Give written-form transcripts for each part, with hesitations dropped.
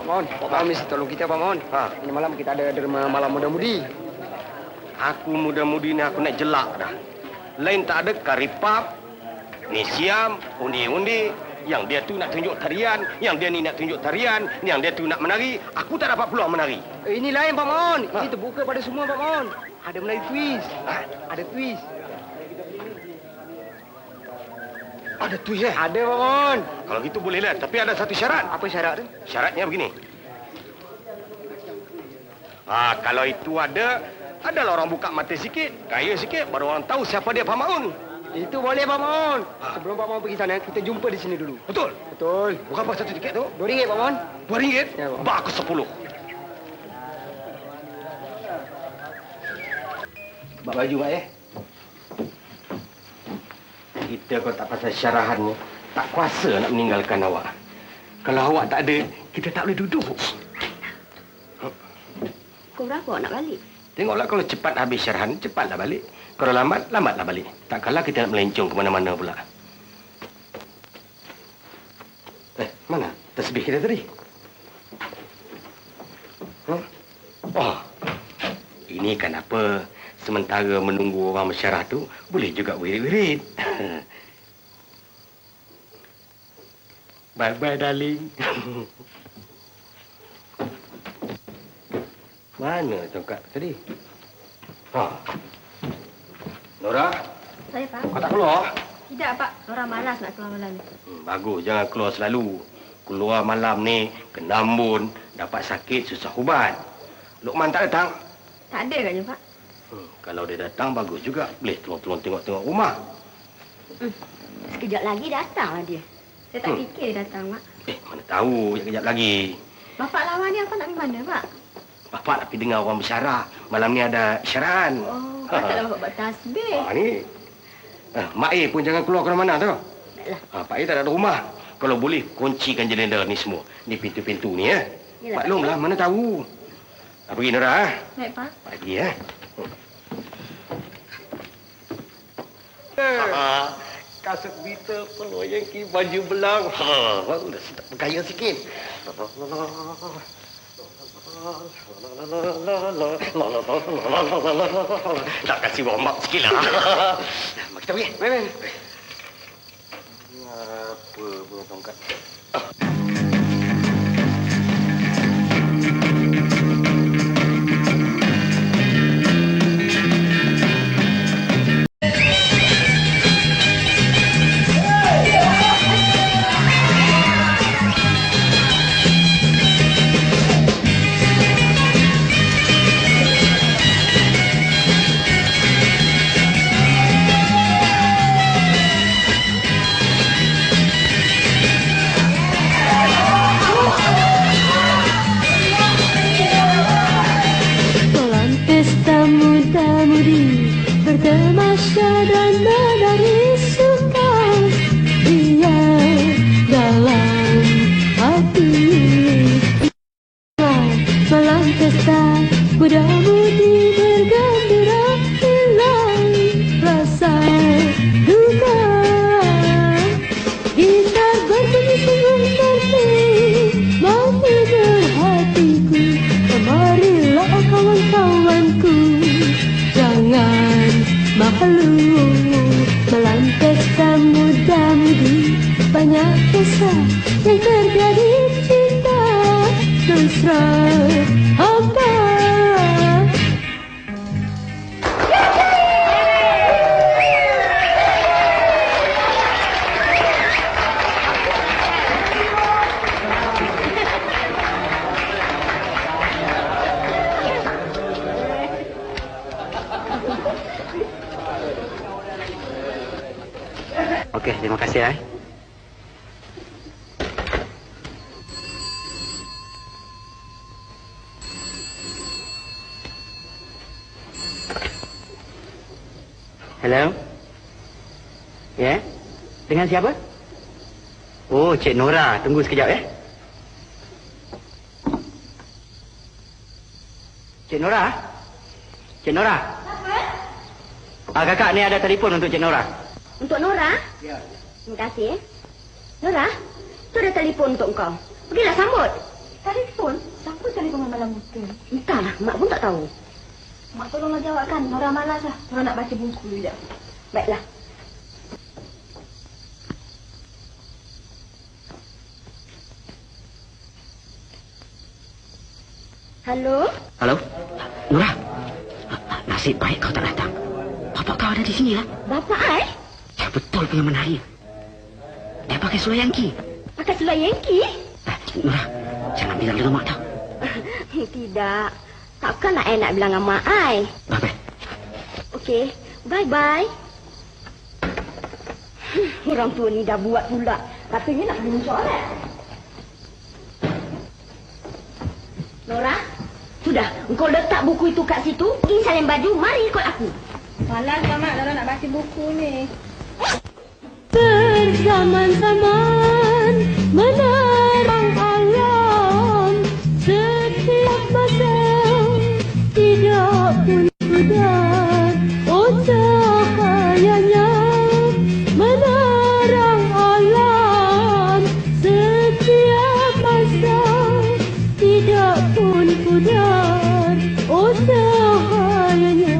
Mon. Pak Mon mesti tolong kita, Pak Mon. Ini malam kita ada derma malam muda-mudi. Aku muda-mudi ni aku nak jelak dah. Lain tak ada karipap, ni siam, undi-undi. Yang dia tu nak tunjuk tarian, yang dia ni nak tunjuk tarian, yang dia tu nak menari. Aku tak dapat peluang menari. Ini lain, Pak Mon. Ini terbuka pada semua, Pak Mon. Ada menari twist. Ada twist. Ada twist eh? Ada, Pak Mon. Kalau gitu bolehlah, tapi ada satu syarat. Apa syarat tu? Syaratnya begini. Kalau itu adalah orang buka mata sikit, kaya sikit, baru orang tahu siapa dia Pak Maun. Itu boleh, Pak Mon. Sebelum Pak Mon pergi sana, kita jumpa di sini dulu. Betul? Betul. Berapa satu tiket tu? RM2, Pak Mon. RM2? Ya, Pak. Bak aku 10. Bak baju, Mak, ya? Kita kalau tak pasal syarahan ni, tak kuasa nak meninggalkan awak. Kalau awak tak ada, kita tak boleh duduk. Pukul berapa awak nak balik? Tengoklah kalau cepat habis syarahan, cepatlah balik. Kalau lambat, lambatlah balik. Tak kalah kita nak melencong ke mana-mana pula. Mana tasbih kita tadi? Oh, ini kan apa? Sementara menunggu orang mesyarah tu, boleh juga wirid-wirid. Bye-bye, darling. Mana tongkat tadi? Nora? Saya, Pak. Kau tak keluar? Tidak, Pak. Nora malas nak keluar malam ni. Bagus, jangan keluar selalu. Keluar malam ni, kena embun, dapat sakit, susah ubat. Luqman tak datang? Tak ada katnya, Pak. Kalau dia datang, bagus juga. Boleh tolong-tolong tengok-tengok rumah. Sekejap lagi datanglah dia. Saya tak fikir dia datang, Pak. Mana tahu, sekejap lagi. Bapak lawan ni apa nak pergi mana, Pak? Bapak nak pergi dengar orang bersyarah. Malam ni ada syarahan. Oh, patutlah Bapak buat tasbih. Ni. Mak A pun jangan keluar ke mana-mana tu. Taklah. Pak A tak ada rumah. Kalau boleh, kuncikan jendela ni semua. Ni pintu-pintu ni, ya. Maklumlah, mana tahu. Pergi, Nora. Baik, Pak. Pergi, ya. Kasut bita, peloyang ki, baju belang. Dah sedap bergaya sikit. Tak kasih warm up sikit lah. Mak kita pergi. Baik. Apa bunga tongkat? Bertamasya dan menari suka dia dalam hati. Malam pesta muda-mudi bergembira, hilang rasa duka. Gitar berbunyi sungguh merdu, menghibur hatiku. Marilah kawan-kawanku, jangan malu. Malam pesta muda-mudi, banyak kisah yang terjadi, cinta mesra hampa. Okey, terima kasih. Hello? Ya? Dengan siapa? Oh, Cik Nora. Tunggu sekejap, ya. Cik Nora? Cik Nora? Apa? Kakak ni ada telefon untuk Cik Nora. Untuk Nora? Ya. Terima kasih. Nora, tu ada telefon untuk kau. Pergilah sambut. Telefon? Siapa telefon malam buta? Entahlah, Mak pun tak tahu. Mak tolonglah jawabkan. Nora malas lah. Nora nak baca buku sekejap. Baiklah. Halo? Halo? Nora? Nasib baik kau tak datang. Bapak kau ada di sini lah. Bapa ai? Ya betul punya menari. Dia pakai seluar Yankee. Pakai seluar Yankee? Nora, jangan bilang dengan mak tau. Tidak. Takkan nak bilang dengan Mak ai. Bye-bye. Okey. Bye-bye. Orang tua ni dah buat pula. Katanya nak pergi mensolat. Nora? Sudah. Engkau letak buku itu kat situ. Pergi salin baju. Mari ikut aku. Malas lah, Mak. Nora nak baca buku ni. Berzaman-zaman menerang alam, setiap masa tidak pun pudar. Oh cahayanya menerang alam, setiap masa tidak pun pudar. Oh cahayanya.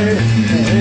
Hey.